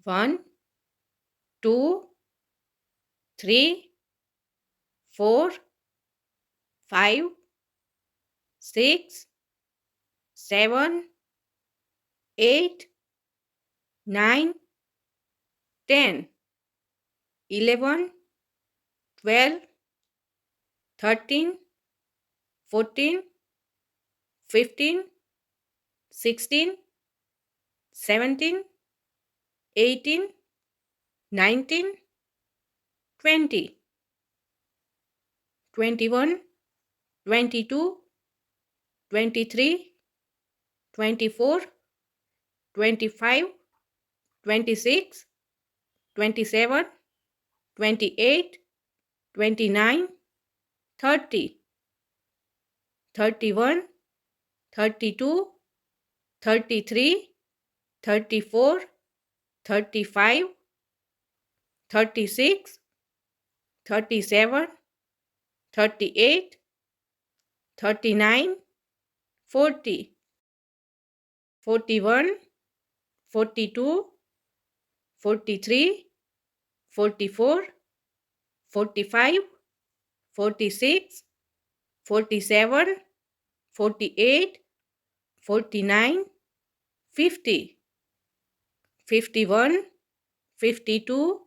1, 2, 3, 4, 5, 6, 7, 8, 9, 10, 11, 12, 13, 14, 15, 16, 17, 18, 19, 20, 21, 22, 23, 24, 25, 26, 27, 28, 29, 30, 31, 32, 33, 34, 35, 36, 37, 38, 39, 40, 41, 42, 43, 44, 45, 46, 47, 48, 49, 50, 51, 52,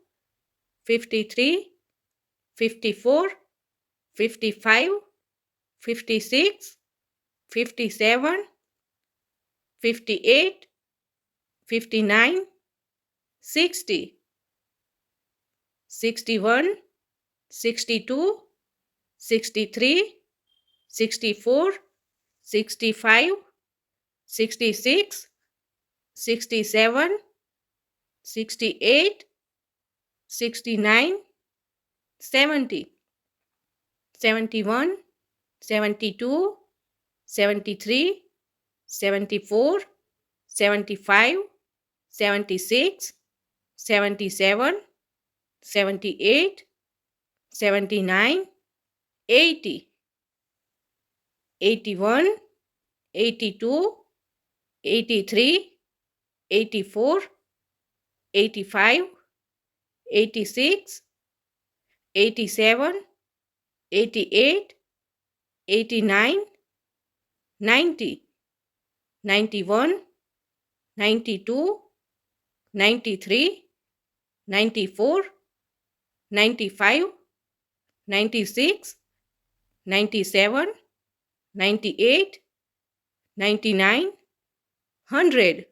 53, 54, 55, 56, 57, 58, 59, 60, 61, 62, 63, 64, 65, 66, 67, 68, 69, 70, 71, 72, 73, 74, 75, 76, 77, 78, 79, 80, 81, 82, 83, 84, 85, 86, 87, 88, 89, 90, 91, 92, 93, 94, 95, 96, 97, 98, 99, 100.